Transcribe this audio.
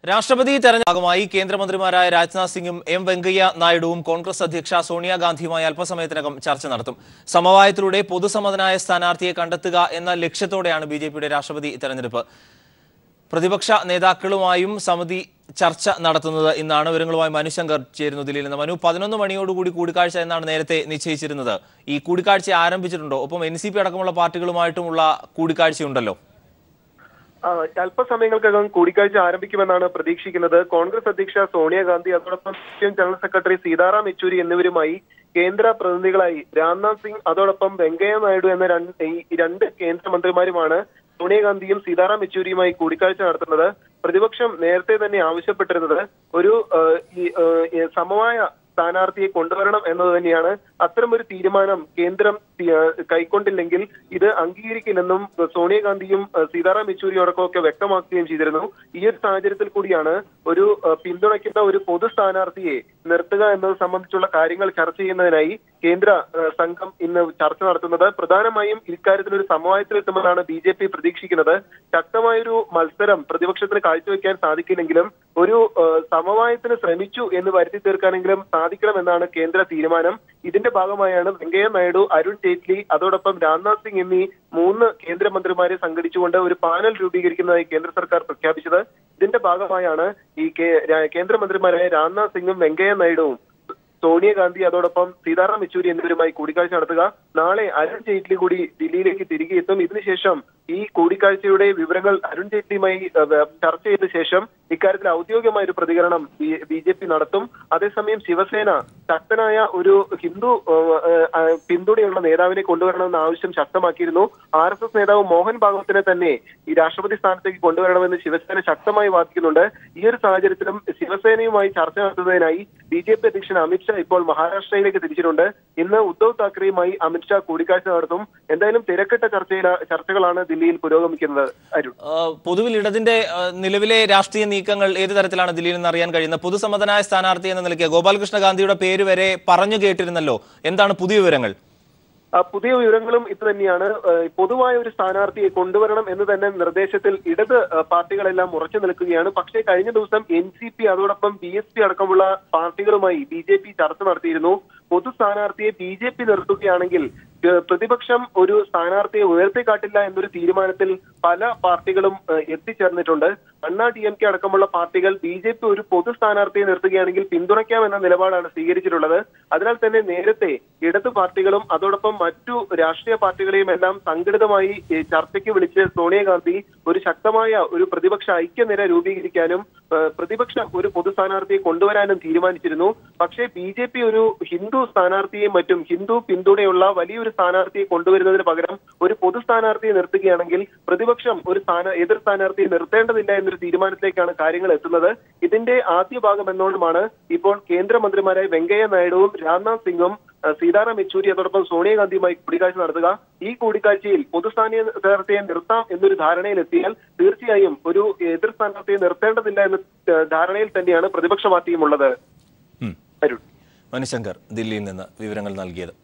രാഷ്ട്രപതി തെരഞ്ഞെടുപ്പിന്റെ ഭാഗമായി കേന്ദ്രമന്ത്രിമാരായ രാജ്നാഥ് സിംഗും എം വെങ്കയ്യ നായിഡുവും കോൺഗ്രസ് അധ്യക്ഷ സോണിയാഗാന്ധിയുമായി അല്പസമയത്തിനകം ചർച്ച നടത്തും. സമവായത്തിലൂടെ പൊതുസമ്മതനായ സ്ഥാനാർത്ഥിയെ കണ്ടെത്തുക എന്ന ലക്ഷ്യത്തോടെയാണ് ബിജെപിയുടെ രാഷ്ട്രപതി തെരഞ്ഞെടുപ്പ്. പ്രതിപക്ഷ നേതാക്കളുമായും സമിതി ചർച്ച നടത്തുന്നത് ഇന്നാണ്. വിവരങ്ങളുമായി മനുശങ്കർ ചേരുന്നു ദില്ലിയിൽ നിന്ന്. മനു, 11 മണിയോടുകൂടി കൂടിക്കാഴ്ച എന്നാണ് നേരത്തെ നിശ്ചയിച്ചിരുന്നത്. ഈ കൂടിക്കാഴ്ച ആരംഭിച്ചിട്ടുണ്ടോ? ഒപ്പം NCP അടക്കമുള്ള പാർട്ടികളുമായിട്ടുമുള്ള കൂടിക്കാഴ്ചയുണ്ടല്ലോ. അല്പസമയങ്ങൾക്കകം കൂടിക്കാഴ്ച ആരംഭിക്കുമെന്നാണ് പ്രതീക്ഷിക്കുന്നത്. കോൺഗ്രസ് അധ്യക്ഷ സോണിയാഗാന്ധി, അതോടൊപ്പം ജനറൽ സെക്രട്ടറി സീതാറാം യെച്ചൂരി എന്നിവരുമായി കേന്ദ്ര പ്രതിനിധികളായി രാജ്നാഥ് സിംഗ്, അതോടൊപ്പം വെങ്കയ്യ നായിഡു എന്ന രണ്ട് കേന്ദ്രമന്ത്രിമാരുമാണ് സോണിയാഗാന്ധിയും സീതാറാം യെച്ചൂരിയുമായി കൂടിക്കാഴ്ച നടത്തുന്നത്. പ്രതിപക്ഷം നേരത്തെ തന്നെ ആവശ്യപ്പെട്ടിരുന്നത് ഒരു സമവായ സ്ഥാനാർത്ഥിയെ കൊണ്ടുവരണം എന്നത് തന്നെയാണ്. അത്തരമൊരു തീരുമാനം കേന്ദ്രം കൈക്കൊണ്ടില്ലെങ്കിൽ ഇത് അംഗീകരിക്കില്ലെന്നും സോണിയാഗാന്ധിയും സീതാറാം യെച്ചൂരിയും അടക്കമൊക്കെ വ്യക്തമാക്കുകയും ചെയ്തിരുന്നു. ഈ ഒരു സാഹചര്യത്തിൽ കൂടിയാണ് ഒരു പിന്തുണയ്ക്കുന്ന ഒരു പൊതു സ്ഥാനാർത്ഥിയെ നിർത്തുക എന്നത് സംബന്ധിച്ചുള്ള കാര്യങ്ങൾ ചർച്ച ചെയ്യുന്നതിനായി കേന്ദ്ര സംഘം ഇന്ന് ചർച്ച നടത്തുന്നത്. പ്രധാനമായും ഇക്കാര്യത്തിൽ ഒരു സമവായത്തിലെത്തുമെന്നാണ് BJP പ്രതീക്ഷിക്കുന്നത്. ശക്തമായൊരു മത്സരം പ്രതിപക്ഷത്തിന് കാഴ്ചവെക്കാൻ സാധിക്കില്ലെങ്കിലും ഒരു സമവായത്തിന് ശ്രമിച്ചു എന്ന് വരുത്തി തീർക്കാനെങ്കിലും സാധിക്കണമെന്നാണ് കേന്ദ്ര തീരുമാനം. ഇതിന്റെ ഭാഗമായാണ് വെങ്കയ്യ നായിഡു, അരുൺ ജെയ്റ്റ്ലി, അതോടൊപ്പം രാജ്നാഥ് സിംഗ് എന്നീ 3 കേന്ദ്രമന്ത്രിമാരെ സംഘടിച്ചുകൊണ്ട് ഒരു പാനൽ രൂപീകരിക്കുന്നതായി കേന്ദ്ര സർക്കാർ പ്രഖ്യാപിച്ചത്. ഇതിന്റെ ഭാഗമായാണ് ഈ കേന്ദ്രമന്ത്രിമാരായ രാജ്നാഥ് സിംഗും വെങ്കയ്യ നായിഡുവും സോണിയാഗാന്ധി, അതോടൊപ്പം സീതാറാം യെച്ചൂരി എന്നിവരുമായി കൂടിക്കാഴ്ച നടത്തുക. നാളെ അരുൺ ജെയ്റ്റ്ലി കൂടി ദില്ലിയിലേക്ക് തിരികെ എത്തും. ഇതിനുശേഷം ഈ കൂടിക്കാഴ്ചയുടെ വിവരങ്ങൾ അരുൺ ജെയ്റ്റ്ലിയുമായി ചർച്ച ചെയ്ത ശേഷം ഇക്കാര്യത്തിൽ ഔദ്യോഗികമായ ഒരു പ്രതികരണം BJP നടത്തും. അതേസമയം ശിവസേന ശക്തനായ ഒരു ഹിന്ദു പിന്തുണയുള്ള നേതാവിനെ കൊണ്ടുവരണമെന്ന ആവശ്യം ശക്തമാക്കിയിരുന്നു. RSS നേതാവ് മോഹൻ ഭാഗവത്തിനെ തന്നെ ഈ രാഷ്ട്രപതി സ്ഥാനത്തേക്ക് കൊണ്ടുവരണമെന്ന് ശിവസേന ശക്തമായി വാദിക്കുന്നുണ്ട്. ഈ ഒരു സാഹചര്യത്തിലും ശിവസേനയുമായി ചർച്ച നടത്തുന്നതിനായി BJP അധ്യക്ഷൻ അമിത്ഷാ ഇപ്പോൾ മഹാരാഷ്ട്രയിലേക്ക് തിരിച്ചിട്ടുണ്ട്. ഇന്ന് ഉദ്ധവ് താക്കറെയുമായി അമിത്ഷാ കൂടിക്കാഴ്ച നടത്തും. എന്തായാലും തിരക്കിട്ട ചർച്ചകളാണ് ദില്ലിയിൽ പുരോഗമിക്കുന്നത്. അരുൺ, പൊതുവിൽ ഇടതിന്റെ നിലവിലെ രാഷ്ട്രീയ നീക്കങ്ങൾ ഏത് തരത്തിലാണ് ദില്ലിയിൽ നിന്ന് അറിയാൻ കഴിയുന്നത്? പൊതുസമ്മതനായ സ്ഥാനാർത്ഥി എന്ന നിലയ്ക്ക് ഗോപാലകൃഷ്ണ ഗാന്ധിയുടെ പേര് വരെ പറഞ്ഞു കേട്ടിരുന്നല്ലോ. എന്താണ് പുതിയ വിവരങ്ങൾ? പുതിയ വിവരങ്ങളും ഇത് തന്നെയാണ്. പൊതുവായ ഒരു സ്ഥാനാർത്ഥിയെ കൊണ്ടുവരണം എന്ന് തന്നെ നിർദ്ദേശത്തിൽ ഇടത് പാർട്ടികളെല്ലാം ഉറച്ചു നിൽക്കുകയാണ്. പക്ഷേ കഴിഞ്ഞ ദിവസം NCP, അതോടൊപ്പം BSP അടക്കമുള്ള പാർട്ടികളുമായി BJP ചർച്ച നടത്തിയിരുന്നു. പൊതു സ്ഥാനാർത്ഥിയെ BJP നിർത്തുകയാണെങ്കിൽ പ്രതിപക്ഷം ഒരു സ്ഥാനാർത്ഥിയെ ഉയർത്തിക്കാട്ടില്ല എന്നൊരു തീരുമാനത്തിൽ പല പാർട്ടികളും എത്തിച്ചേർന്നിട്ടുണ്ട്. DMK അടക്കമുള്ള പാർട്ടികൾ BJP ഒരു പൊതു സ്ഥാനാർത്ഥിയെ നിർത്തുകയാണെങ്കിൽ പിന്തുണയ്ക്കാമെന്ന നിലപാടാണ് സ്വീകരിച്ചിട്ടുള്ളത്. അതിനാൽ തന്നെ നേരത്തെ ഇടതു പാർട്ടികളും അതോടൊപ്പം മറ്റു രാഷ്ട്രീയ പാർട്ടികളെയും എല്ലാം സംഘടിതമായി ചർച്ചയ്ക്ക് വിളിച്ച് സോണിയാഗാന്ധി ഒരു ശക്തമായ ഒരു പ്രതിപക്ഷ ഐക്യനിര രൂപീകരിക്കാനും പ്രതിപക്ഷം ഒരു പൊതു സ്ഥാനാർത്ഥിയെ കൊണ്ടുവരാനും തീരുമാനിച്ചിരുന്നു. പക്ഷേ BJP ഒരു ഹിന്ദു സ്ഥാനാർത്ഥിയെയും മറ്റും ഹിന്ദു പിന്തുണയുള്ള വലിയൊരു സ്ഥാനാർത്ഥിയെ കൊണ്ടുവരുന്നതിന് പകരം ഒരു പൊതു സ്ഥാനാർത്ഥിയെ നിർത്തുകയാണെങ്കിൽ പ്രതിപക്ഷം ഒരു എതിർ സ്ഥാനാർത്ഥിയെ നിർത്തേണ്ടതില്ല എന്നൊരു തീരുമാനത്തിലേക്കാണ് കാര്യങ്ങൾ എത്തുന്നത്. ഇതിന്റെ ആദ്യ ഭാഗം എന്നോണമാണ് ഇപ്പോൾ കേന്ദ്രമന്ത്രിമാരായ വെങ്കയ്യ നായിഡുവും രാജ്നാഥ് സിംഗും സീതാറാം യെച്ചൂരി, അതോടൊപ്പം സോണിയാഗാന്ധിയുമായി കൂടിക്കാഴ്ച നടത്തുക. ഈ കൂടിക്കാഴ്ചയിൽ പൊതു സ്ഥാനാർത്ഥിയെ നിർത്താം എന്നൊരു ധാരണയിലെത്തിയാൽ തീർച്ചയായും ഒരു എതിർ സ്ഥാനാർത്ഥിയെ നിർത്തേണ്ടതില്ല എന്ന ധാരണയിൽ തന്നെയാണ് പ്രതിപക്ഷ പാർട്ടിയും ഉള്ളത്. അരുൺ, മനുശങ്കർ ദില്ലിയിൽ നിന്ന് വിവരങ്ങൾ നൽകിയത്.